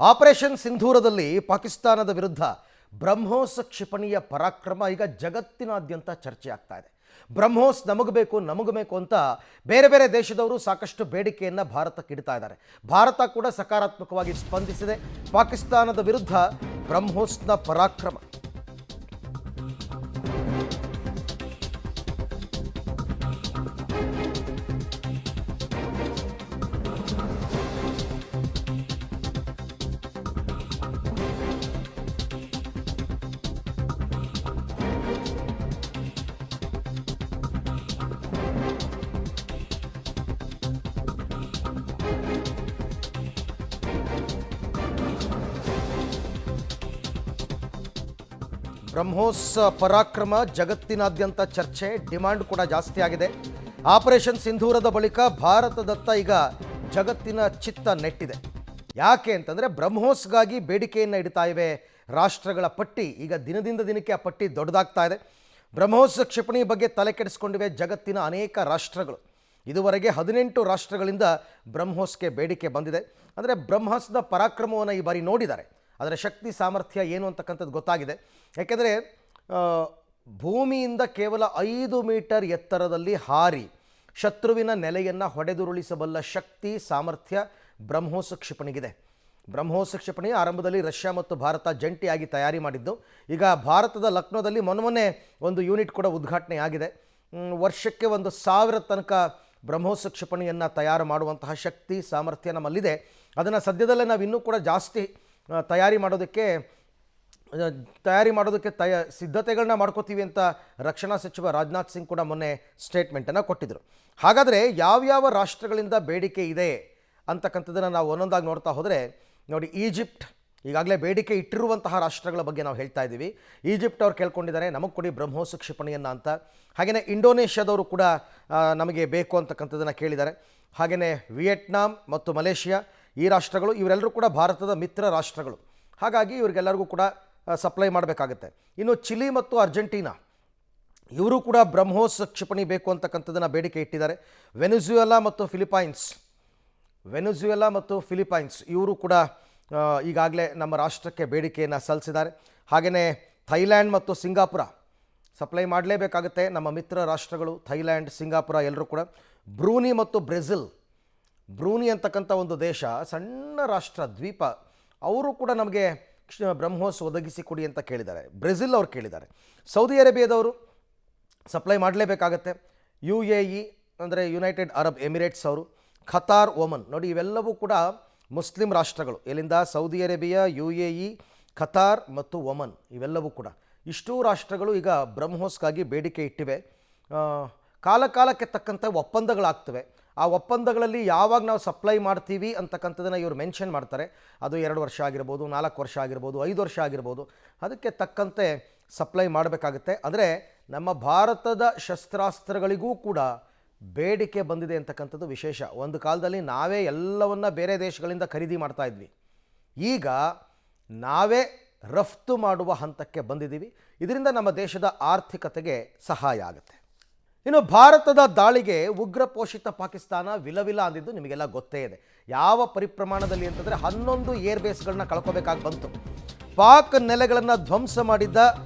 Operation ಸಿಂಧೂರದಲ್ಲಿ ಪಾಕಿಸ್ತಾನದ ವಿರುದ್ಧ ಬ್ರಹ್ಮೋಸ್ ಕ್ಷಿಪಣಿಯ ಪರಾಕ್ರಮ ಈಗ ಜಗತ್ತಿನಾದ್ಯಂತ ಚರ್ಚೆ ಆಗ್ತಾ ಇದೆ. ಬ್ರಹ್ಮೋಸ್ ನಮಗೆ ಬೇಕು ಅಂತ ಬೇರೆ ಬೇರೆ ದೇಶದವರು ಸಾಕಷ್ಟು ಬೇಡಿಕೆಯನ್ನು ಭಾರತಕ್ಕೆ ಇಡ್ತಾ ಇದ್ದಾರೆ. ಭಾರತ ಕೂಡ ಸಕಾರಾತ್ಮಕವಾಗಿ ಸ್ಪಂದಿಸಿದೆ. ಪಾಕಿಸ್ತಾನದ ವಿರುದ್ಧ ಬ್ರಹ್ಮೋಸ್ನ ಪರಾಕ್ರಮ. ಬ್ರಹ್ಮೋಸ್ ಪರಾಕ್ರಮ ಜಗತ್ತಿನಾದ್ಯಂತ ಚರ್ಚೆ, ಡಿಮಾಂಡ್ ಕೂಡ ಜಾಸ್ತಿ ಆಗಿದೆ. ಆಪರೇಷನ್ ಸಿಂಧೂರದ ಬಳಿಕ ಭಾರತದತ್ತ ಈಗ ಜಗತ್ತಿನ ಚಿತ್ತ ನೆಟ್ಟಿದೆ. ಯಾಕೆ ಅಂತಂದರೆ ಬ್ರಹ್ಮೋಸ್ಗಾಗಿ ಬೇಡಿಕೆಯನ್ನು ಇಡ್ತಾ ಇವೆ ರಾಷ್ಟ್ರಗಳ ಪಟ್ಟಿ. ಈಗ ದಿನದಿಂದ ದಿನಕ್ಕೆ ಆ ಪಟ್ಟಿ ದೊಡ್ಡದಾಗ್ತಾ ಇದೆ. ಬ್ರಹ್ಮೋಸ್ ಕ್ಷಿಪಣಿ ಬಗ್ಗೆ ತಲೆ ಕೆಡಿಸಿಕೊಂಡಿವೆ ಜಗತ್ತಿನ ಅನೇಕ ರಾಷ್ಟ್ರಗಳು. ಇದುವರೆಗೆ 18 ರಾಷ್ಟ್ರಗಳಿಂದ ಬ್ರಹ್ಮೋಸ್ಗೆ ಬೇಡಿಕೆ ಬಂದಿದೆ. ಅಂದರೆ ಬ್ರಹ್ಮೋಸ್ನ ಪರಾಕ್ರಮವನ್ನು ಈ ಬಾರಿ ನೋಡಿದ್ದಾರೆ. ಅದರ ಶಕ್ತಿ ಸಾಮರ್ಥ್ಯ ಏನು ಅಂತಕ್ಕಂಥದ್ದು ಗೊತ್ತಾಗಿದೆ. ಯಾಕೆಂದರೆ ಭೂಮಿಯಿಂದ ಕೇವಲ 5 ಮೀಟರ್ ಎತ್ತರದಲ್ಲಿ ಹಾರಿ ಶತ್ರುವಿನ ನೆಲೆಯನ್ನು ಹೊಡೆದುರುಳಿಸಬಲ್ಲ ಶಕ್ತಿ ಸಾಮರ್ಥ್ಯ ಬ್ರಹ್ಮೋಸ್ ಕ್ಷಿಪಣಿಗಿದೆ. ಬ್ರಹ್ಮೋಸ್ ಕ್ಷಿಪಣಿ ಆರಂಭದಲ್ಲಿ ರಷ್ಯಾ ಮತ್ತು ಭಾರತ ಜಂಟಿಯಾಗಿ ತಯಾರಿ ಮಾಡಿದ್ದು. ಈಗ ಭಾರತದ ಲಕ್ನೋದಲ್ಲಿ ಮೊನ್ನೆ ಒಂದು ಯೂನಿಟ್ ಕೂಡ ಉದ್ಘಾಟನೆ ಆಗಿದೆ. ವರ್ಷಕ್ಕೆ 1,000 ತನಕ ಬ್ರಹ್ಮೋಸ್ ಕ್ಷಿಪಣಿಯನ್ನು ತಯಾರು ಮಾಡುವಂತಹ ಶಕ್ತಿ ಸಾಮರ್ಥ್ಯ ನಮ್ಮಲ್ಲಿದೆ. ಅದನ್ನು ಸದ್ಯದಲ್ಲೇ ನಾವು ಇನ್ನೂ ಕೂಡ ಜಾಸ್ತಿ ತಯಾರಿ ಮಾಡೋದಕ್ಕೆ ಸಿದ್ಧತೆಗಳನ್ನ ಮಾಡ್ಕೋತೀವಿ ಅಂತ ರಕ್ಷಣಾ ಸಚಿವ ರಾಜನಾಥ್ ಸಿಂಗ್ ಕೂಡ ಮೊನ್ನೆ ಸ್ಟೇಟ್ಮೆಂಟನ್ನು ಕೊಟ್ಟಿದ್ದರು. ಹಾಗಾದರೆ ಯಾವ್ಯಾವ ರಾಷ್ಟ್ರಗಳಿಂದ ಬೇಡಿಕೆ ಇದೆ ಅಂತಕ್ಕಂಥದ್ದನ್ನು ನಾವು ಒಂದೊಂದಾಗಿ ನೋಡ್ತಾ ಹೋದರೆ ನೋಡಿ, ಈಜಿಪ್ಟ್ ಈಗಾಗಲೇ ಬೇಡಿಕೆ ಇಟ್ಟಿರುವಂತಹ ರಾಷ್ಟ್ರಗಳ ಬಗ್ಗೆ ನಾವು ಹೇಳ್ತಾ ಇದ್ದೀವಿ. ಈಜಿಪ್ಟ್ ಅವ್ರು ಕೇಳ್ಕೊಂಡಿದ್ದಾರೆ ನಮಗೆ ಕೊಡಿ ಬ್ರಹ್ಮೋಸ್ ಕ್ಷಿಪಣಿಯನ್ನು ಅಂತ. ಹಾಗೆಯೇ ಇಂಡೋನೇಷ್ಯಾದವರು ಕೂಡ ನಮಗೆ ಬೇಕು ಅಂತಕ್ಕಂಥದ್ದನ್ನು ಕೇಳಿದ್ದಾರೆ. ಹಾಗೆಯೇ ವಿಯೆಟ್ನಾಂ ಮತ್ತು ಮಲೇಷಿಯಾ ಈ ರಾಷ್ಟ್ರಗಳು ಇವರೆಲ್ಲರೂ ಕೂಡ ಭಾರತದ ಮಿತ್ರ ರಾಷ್ಟ್ರಗಳು. ಹಾಗಾಗಿ ಇವರಿಗೆಲ್ಲರಿಗೂ ಕೂಡ ಸಪ್ಲೈ ಮಾಡಬೇಕಾಗುತ್ತೆ. ಇನ್ನು ಚಿಲಿ ಮತ್ತು ಅರ್ಜೆಂಟೀನಾ ಇವರು ಕೂಡ ಬ್ರಹ್ಮೋಸ್ ಕ್ಷಿಪಣಿ ಬೇಕು ಅಂತಕ್ಕಂಥದ್ದನ್ನು ಬೇಡಿಕೆ ಇಟ್ಟಿದ್ದಾರೆ. ವೆನಿಜುವೆಲಾ ಮತ್ತು ಫಿಲಿಪೈನ್ಸ್ ಇವರು ಕೂಡ ಈಗಾಗಲೇ ನಮ್ಮ ರಾಷ್ಟ್ರಕ್ಕೆ ಬೇಡಿಕೆಯನ್ನು ಸಲ್ಲಿಸಿದ್ದಾರೆ. ಹಾಗೆಯೇ ಥೈಲ್ಯಾಂಡ್ ಮತ್ತು ಸಿಂಗಾಪುರ ಸಪ್ಲೈ ಮಾಡಲೇಬೇಕಾಗುತ್ತೆ. ನಮ್ಮ ಮಿತ್ರ ರಾಷ್ಟ್ರಗಳು ಥೈಲ್ಯಾಂಡ್, ಸಿಂಗಾಪುರ ಎಲ್ಲರೂ ಕೂಡ. ಬ್ರೂನಿ ಮತ್ತು ಬ್ರೆಜಿಲ್, ಬ್ರೂನಿ ಅಂತಕ್ಕಂಥ ಒಂದು ದೇಶ ಸಣ್ಣ ರಾಷ್ಟ್ರ, ದ್ವೀಪ, ಅವರು ಕೂಡ ನಮಗೆ ಬ್ರಹ್ಮೋಸ್ ಒದಗಿಸಿ ಕೊಡಿ ಅಂತ ಕೇಳಿದ್ದಾರೆ. ಬ್ರೆಜಿಲ್ ಅವರು ಕೇಳಿದ್ದಾರೆ. ಸೌದಿ ಅರೇಬಿಯಾದವರು ಸಪ್ಲೈ ಮಾಡಲೇಬೇಕಾಗತ್ತೆ. UAE ಅಂದರೆ ಯುನೈಟೆಡ್ ಅರಬ್ ಎಮಿರೇಟ್ಸ್ ಅವರು, ಖತಾರ್, ಒಮನ್ ನೋಡಿ ಇವೆಲ್ಲವೂ ಕೂಡ ಮುಸ್ಲಿಂ ರಾಷ್ಟ್ರಗಳು. ಎಲ್ಲಿಂದ? ಸೌದಿ ಅರೇಬಿಯಾ, UAE, ಖತಾರ್ ಮತ್ತು ಒಮನ್ ಇವೆಲ್ಲವೂ ಕೂಡ ಇಷ್ಟೂ ರಾಷ್ಟ್ರಗಳು ಈಗ ಬ್ರಹ್ಮೋಸ್ಗಾಗಿ ಬೇಡಿಕೆ ಇಟ್ಟಿವೆ. ಕಾಲಕ್ಕೆ ತಕ್ಕಂಥ ಒಪ್ಪಂದಗಳಾಗ್ತವೆ. ಆ ಒಪ್ಪಂದಗಳಲ್ಲಿ ಯಾವಾಗ ನಾವು ಸಪ್ಲೈ ಮಾಡ್ತೀವಿ ಅಂತಕ್ಕಂಥದ್ದನ್ನು ಇವರು ಮೆನ್ಷನ್ ಮಾಡ್ತಾರೆ. ಅದು 2 ವರ್ಷ ಆಗಿರ್ಬೋದು, 4 ವರ್ಷ ಆಗಿರ್ಬೋದು, 5 ವರ್ಷ ಆಗಿರ್ಬೋದು. ಅದಕ್ಕೆ ತಕ್ಕಂತೆ ಸಪ್ಲೈ ಮಾಡಬೇಕಾಗುತ್ತೆ. ಅಂದರೆ ನಮ್ಮ ಭಾರತದ ಶಸ್ತ್ರಾಸ್ತ್ರಗಳಿಗೂ ಕೂಡ ಬೇಡಿಕೆ ಬಂದಿದೆ ಅಂತಕ್ಕಂಥದ್ದು ವಿಶೇಷ. ಒಂದು ಕಾಲದಲ್ಲಿ ನಾವೇ ಎಲ್ಲವನ್ನ ಬೇರೆ ದೇಶಗಳಿಂದ ಖರೀದಿ ಮಾಡ್ತಾ ಇದ್ವಿ. ಈಗ ನಾವೇ ರಫ್ತು ಮಾಡುವ ಹಂತಕ್ಕೆ ಬಂದಿದ್ದೀವಿ. ಇದರಿಂದ ನಮ್ಮ ದೇಶದ ಆರ್ಥಿಕತೆಗೆ ಸಹಾಯ ಆಗುತ್ತೆ. ಇನ್ನು ಭಾರತದ ದಾಳಿಗೆ ಉಗ್ರ ಪೋಷಿತ ಪಾಕಿಸ್ತಾನ ವಿಲವಿಲ ಅಂದಿದ್ದು ನಿಮಗೆಲ್ಲ ಗೊತ್ತೇ ಇದೆ. ಯಾವ ಪರಿಪ್ರಮಾಣದಲ್ಲಿ ಅಂತಂದರೆ 11 ಏರ್ಬೇಸ್ಗಳನ್ನ ಕಳ್ಕೋಬೇಕಾಗಿ ಬಂತು. ಪಾಕ್ ನೆಲೆಗಳನ್ನು ಧ್ವಂಸ ಮಾಡಿದ್ದ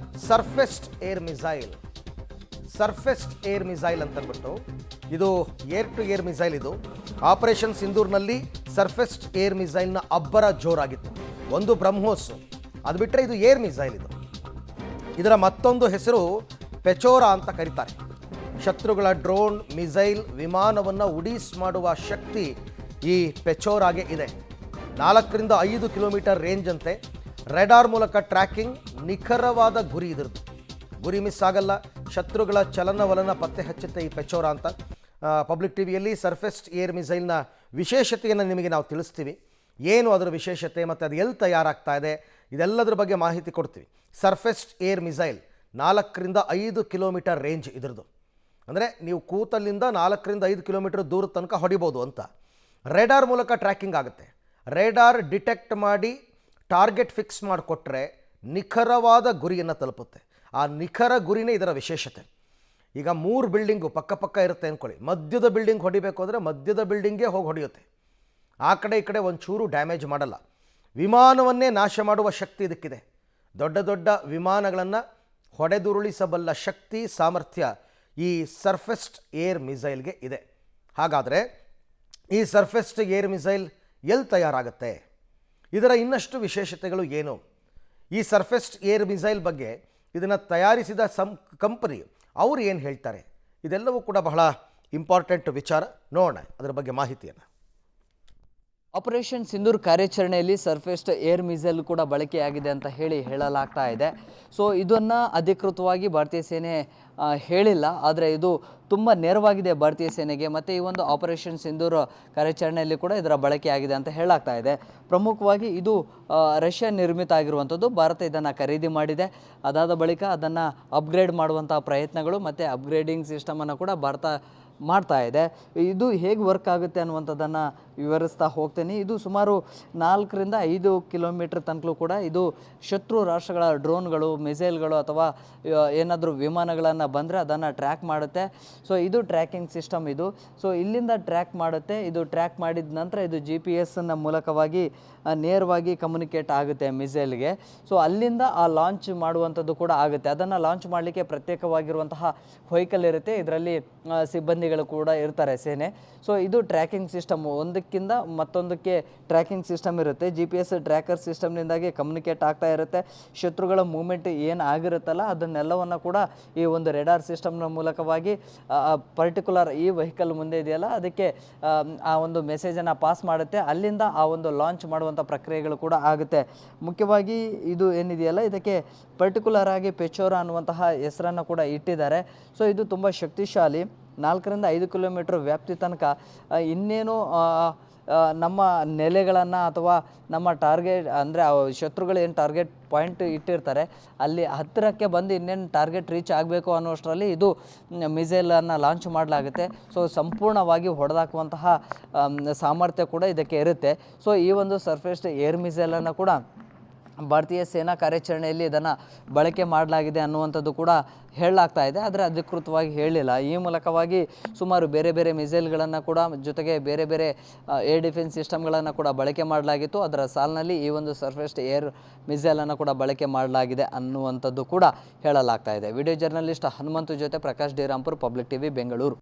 ಸರ್ಫೆಸ್ಡ್ ಏರ್ ಮಿಸೈಲ್ ಅಂತಂದ್ಬಿಟ್ಟು, ಇದು ಏರ್ ಟು ಏರ್ ಮಿಸೈಲ್. ಇದು ಆಪರೇಷನ್ ಸಿಂಧೂರ್ನಲ್ಲಿ ಸರ್ಫೆಸ್ಡ್ ಏರ್ ಮಿಸೈಲ್ನ ಅಬ್ಬರ ಜೋರಾಗಿತ್ತು. ಒಂದು ಬ್ರಹ್ಮೋಸ್, ಅದು ಬಿಟ್ಟರೆ ಇದು ಏರ್ ಮಿಸೈಲ್. ಇದರ ಮತ್ತೊಂದು ಹೆಸರು ಪೆಚೋರಾ ಅಂತ ಕರೀತಾರೆ. ಶತ್ರುಗಳ ಡ್ರೋನ್, ಮಿಸೈಲ್, ವಿಮಾನವನ್ನು ಉಡೀಸ್ ಮಾಡುವ ಶಕ್ತಿ ಈ ಪೆಚೋರಾಗೆ ಇದೆ. 4 ರಿಂದ 5 ಕಿಲೋಮೀಟರ್ ರೇಂಜ್ ಅಂತೆ. ರೆಡಾರ್ ಮೂಲಕ ಟ್ರ್ಯಾಕಿಂಗ್, ನಿಖರವಾದ ಗುರಿ ಇದ್ರದ್ದು. ಗುರಿ ಮಿಸ್ ಆಗಲ್ಲ. ಶತ್ರುಗಳ ಚಲನವಲನ ಪತ್ತೆ ಹಚ್ಚುತ್ತೆ ಈ ಪೆಚೋರಾ ಅಂತ. ಪಬ್ಲಿಕ್ ಟಿವಿಯಲ್ಲಿ ಸರ್ಫೆಸ್ಡ್ ಏರ್ ಮಿಸೈಲ್ನ ವಿಶೇಷತೆಯನ್ನು ನಿಮಗೆ ನಾವು ತಿಳಿಸ್ತೀವಿ. ಏನು ಅದರ ವಿಶೇಷತೆ ಮತ್ತು ಅದು ಎಲ್ಲಿ ತಯಾರಾಗ್ತಾ ಇದೆ ಇದೆಲ್ಲದರ ಬಗ್ಗೆ ಮಾಹಿತಿ ಕೊಡ್ತೀವಿ. ಸರ್ಫೆಸ್ಡ್ ಏರ್ ಮಿಸೈಲ್ 4 ರಿಂದ 5 ಕಿಲೋಮೀಟರ್ ರೇಂಜ್ ಇದ್ರದ್ದು. ಅಂದರೆ ನೀವು ಕೂತಲ್ಲಿಂದ 4 ರಿಂದ 5 ಕಿಲೋಮೀಟರ್ ದೂರದ ತನಕ ಹೊಡಿಬೋದು ಅಂತ. ರೇಡಾರ್ ಮೂಲಕ ಟ್ರ್ಯಾಕಿಂಗ್ ಆಗುತ್ತೆ. ರೇಡಾರ್ ಡಿಟೆಕ್ಟ್ ಮಾಡಿ ಟಾರ್ಗೆಟ್ ಫಿಕ್ಸ್ ಮಾಡಿಕೊಟ್ರೆ ನಿಖರವಾದ ಗುರಿಯನ್ನು ತಲುಪುತ್ತೆ. ಆ ನಿಖರ ಗುರಿನೇ ಇದರ ವಿಶೇಷತೆ. ಈಗ 3 ಬಿಲ್ಡಿಂಗು ಪಕ್ಕ ಇರುತ್ತೆ ಅಂದ್ಕೊಳ್ಳಿ. ಮಧ್ಯದ ಬಿಲ್ಡಿಂಗ್ ಹೊಡಿಬೇಕು ಅಂದರೆ ಮಧ್ಯದ ಬಿಲ್ಡಿಂಗೇ ಹೋಗಿ ಹೊಡೆಯುತ್ತೆ. ಆ ಕಡೆ ಈ ಕಡೆ ಒಂಚೂರು ಡ್ಯಾಮೇಜ್ ಮಾಡಲ್ಲ. ವಿಮಾನವನ್ನೇ ನಾಶ ಮಾಡುವ ಶಕ್ತಿ ಇದಕ್ಕಿದೆ. ದೊಡ್ಡ ದೊಡ್ಡ ವಿಮಾನಗಳನ್ನು ಹೊಡೆದುರುಳಿಸಬಲ್ಲ ಶಕ್ತಿ ಸಾಮರ್ಥ್ಯ ಈ ಸರ್ಫೆಸ್ಡ್ ಏರ್ ಮಿಸೈಲ್ಗೆ ಇದೆ. ಹಾಗಾದರೆ ಈ ಸರ್ಫೆಸ್ಡ್ ಏರ್ ಮಿಸೈಲ್ ಎಲ್ಲಿ ತಯಾರಾಗುತ್ತೆ, ಇದರ ಇನ್ನಷ್ಟು ವಿಶೇಷತೆಗಳು ಏನು, ಈ ಸರ್ಫೆಸ್ಡ್ ಏರ್ ಮಿಸೈಲ್ ಬಗ್ಗೆ ಇದನ್ನು ತಯಾರಿಸಿದ ಕಂಪನಿ ಅವರು ಏನು ಹೇಳ್ತಾರೆ, ಇದೆಲ್ಲವೂ ಕೂಡ ಬಹಳ ಇಂಪಾರ್ಟೆಂಟ್ ವಿಚಾರ. ನೋಡೋಣ ಅದರ ಬಗ್ಗೆ ಮಾಹಿತಿಯನ್ನು. ಆಪರೇಷನ್ ಸಿಂಧೂರ್ ಕಾರ್ಯಾಚರಣೆಯಲ್ಲಿ ಸರ್ಫೇಸ್ಡ್ ಏರ್ ಮಿಸೈಲ್ ಕೂಡ ಬಳಕೆಯಾಗಿದೆ ಅಂತ ಹೇಳಲಾಗ್ತಾ ಇದೆ. ಸೊ ಇದನ್ನು ಅಧಿಕೃತವಾಗಿ ಭಾರತೀಯ ಸೇನೆ ಹೇಳಿಲ್ಲ, ಆದರೆ ಇದು ತುಂಬ ನೇರವಾಗಿದೆ ಭಾರತೀಯ ಸೇನೆಗೆ. ಮತ್ತು ಈ ಒಂದು ಆಪರೇಷನ್ ಸಿಂಧೂರ್ ಕಾರ್ಯಾಚರಣೆಯಲ್ಲಿ ಕೂಡ ಇದರ ಬಳಕೆಯಾಗಿದೆ ಅಂತ ಹೇಳಲಾಗ್ತಾ ಇದೆ. ಪ್ರಮುಖವಾಗಿ ಇದು ರಷ್ಯಾ ನಿರ್ಮಿತ ಆಗಿರುವಂಥದ್ದು. ಭಾರತ ಇದನ್ನು ಖರೀದಿ ಮಾಡಿದೆ. ಅದಾದ ಬಳಿಕ ಅದನ್ನು ಅಪ್ಗ್ರೇಡ್ ಮಾಡುವಂಥ ಪ್ರಯತ್ನಗಳು ಮತ್ತು ಅಪ್ಗ್ರೇಡಿಂಗ್ ಸಿಸ್ಟಮನ್ನು ಕೂಡ ಭಾರತ ಮಾಡ್ತಾ ಇದೆ. ಇದು ಹೇಗೆ ವರ್ಕ್ ಆಗುತ್ತೆ ಅನ್ನುವಂಥದ್ದನ್ನು ವಿವರಿಸ್ತಾ ಹೋಗ್ತೀನಿ. ಇದು ಸುಮಾರು 4ರಿಂದ 5 ಕಿಲೋಮೀಟರ್ ತನಕಲೂ ಕೂಡ ಇದು ಶತ್ರು ರಾಷ್ಟ್ರಗಳ ಡ್ರೋನ್ಗಳು, ಮಿಸೈಲ್ಗಳು ಅಥವಾ ಏನಾದರೂ ವಿಮಾನಗಳನ್ನು ಬಂದರೆ ಅದನ್ನು ಟ್ರ್ಯಾಕ್ ಮಾಡುತ್ತೆ. ಸೊ ಇದು ಟ್ರ್ಯಾಕಿಂಗ್ ಸಿಸ್ಟಮ್ ಇದು. ಸೊ ಇಲ್ಲಿಂದ ಟ್ರ್ಯಾಕ್ ಮಾಡುತ್ತೆ. ಇದು ಟ್ರ್ಯಾಕ್ ಮಾಡಿದ ನಂತರ ಇದು GPS ಮೂಲಕವಾಗಿ ನೇರವಾಗಿ ಕಮ್ಯುನಿಕೇಟ್ ಆಗುತ್ತೆ ಮಿಸೈಲ್ಗೆ. ಸೊ ಅಲ್ಲಿಂದ ಆ ಲಾಂಚ್ ಮಾಡುವಂಥದ್ದು ಕೂಡ ಆಗುತ್ತೆ. ಅದನ್ನು ಲಾಂಚ್ ಮಾಡಲಿಕ್ಕೆ ಪ್ರತ್ಯೇಕವಾಗಿರುವಂತಹ ವೆಹಿಕಲ್ ಇರುತ್ತೆ. ಇದರಲ್ಲಿ ಸಿಬ್ಬಂದಿಗಳು ಕೂಡ ಇರ್ತಾರೆ ಸೇನೆ. ಸೊ ಇದು ಟ್ರ್ಯಾಕಿಂಗ್ ಸಿಸ್ಟಮ್, ಒಂದಕ್ಕಿಂತ ಮತ್ತೊಂದಕ್ಕೆ ಟ್ರ್ಯಾಕಿಂಗ್ ಸಿಸ್ಟಮ್ ಇರುತ್ತೆ. GPS ಟ್ರ್ಯಾಕರ್ ಸಿಸ್ಟಮ್ನಿಂದಾಗಿ ಕಮ್ಯುನಿಕೇಟ್ ಆಗ್ತಾ ಇರುತ್ತೆ. ಶತ್ರುಗಳ ಮೂವ್ಮೆಂಟ್ ಏನು ಆಗಿರುತ್ತಲ್ಲ ಅದನ್ನೆಲ್ಲವನ್ನು ಕೂಡ ಈ ಒಂದು ರೆಡಾರ್ ಸಿಸ್ಟಮ್ನ ಮೂಲಕವಾಗಿ ಪರ್ಟಿಕ್ಯುಲರ್ ಈ ವೆಹಿಕಲ್ ಮುಂದೆ ಇದೆಯಲ್ಲ ಅದಕ್ಕೆ ಆ ಒಂದು ಮೆಸೇಜನ್ನು ಪಾಸ್ ಮಾಡುತ್ತೆ. ಅಲ್ಲಿಂದ ಆ ಒಂದು ಲಾಂಚ್ ಮಾಡುವಂಥ ಪ್ರಕ್ರಿಯೆಗಳು ಕೂಡ ಆಗುತ್ತೆ. ಮುಖ್ಯವಾಗಿ ಇದು ಏನಿದೆಯಲ್ಲ ಇದಕ್ಕೆ ಪರ್ಟಿಕ್ಯುಲರ್ ಆಗಿ ಪೆಚೋರಾ ಅನ್ನುವಂತಹ ಹೆಸರನ್ನು ಕೂಡ ಇಟ್ಟಿದ್ದಾರೆ. ಸೊ ಇದು ತುಂಬ ಶಕ್ತಿಶಾಲಿ. 4ರಿಂದ 5 ಕಿಲೋಮೀಟರ್ ವ್ಯಾಪ್ತಿ ತನಕ ಇನ್ನೇನು ನಮ್ಮ ನೆಲೆಗಳನ್ನು ಅಥವಾ ನಮ್ಮ ಟಾರ್ಗೆಟ್ ಅಂದರೆ ಶತ್ರುಗಳು ಏನು ಟಾರ್ಗೆಟ್ ಪಾಯಿಂಟ್ ಇಟ್ಟಿರ್ತಾರೆ ಅಲ್ಲಿ ಹತ್ತಿರಕ್ಕೆ ಬಂದು ಇನ್ನೇನು ಟಾರ್ಗೆಟ್ ರೀಚ್ ಆಗಬೇಕು ಅನ್ನೋಷ್ಟರಲ್ಲಿ ಇದು ಮಿಸೈಲನ್ನು ಲಾಂಚ್ ಮಾಡಲಾಗುತ್ತೆ. ಸೊ ಸಂಪೂರ್ಣವಾಗಿ ಹೊಡೆದಾಕುವಂತಹ ಸಾಮರ್ಥ್ಯ ಕೂಡ ಇದಕ್ಕೆ ಇರುತ್ತೆ. ಸೊ ಈ ಒಂದು ಸರ್ಫೇಸ್ಡ್ ಏರ್ ಮಿಸೈಲನ್ನು ಕೂಡ ಭಾರತೀಯ ಸೇನಾ ಕಾರ್ಯಾಚರಣೆಯಲ್ಲಿ ಇದನ್ನು ಬಳಕೆ ಮಾಡಲಾಗಿದೆ ಅನ್ನುವಂಥದ್ದು ಕೂಡ ಹೇಳಲಾಗ್ತಾ ಇದೆ, ಆದರೆ ಅಧಿಕೃತವಾಗಿ ಹೇಳಿಲ್ಲ. ಈ ಮೂಲಕವಾಗಿ ಸುಮಾರು ಬೇರೆ ಬೇರೆ ಮಿಸೈಲ್ಗಳನ್ನು ಕೂಡ ಜೊತೆಗೆ ಬೇರೆ ಬೇರೆ ಏರ್ ಡಿಫೆನ್ಸ್ ಸಿಸ್ಟಮ್ಗಳನ್ನು ಕೂಡ ಬಳಕೆ ಮಾಡಲಾಗಿತ್ತು. ಅದರ ಸಾಲಿನಲ್ಲಿ ಈ ಒಂದು ಸರ್ಫೇಸ್ಡ್ ಏರ್ ಮಿಸೈಲನ್ನು ಕೂಡ ಬಳಕೆ ಮಾಡಲಾಗಿದೆ ಅನ್ನುವಂಥದ್ದು ಕೂಡ ಹೇಳಲಾಗ್ತಾ ಇದೆ. ವಿಡಿಯೋ ಜರ್ನಲಿಸ್ಟ್ ಹನುಮಂತು ಜೊತೆ Prakash D Rampur, public TV, Bengaluru.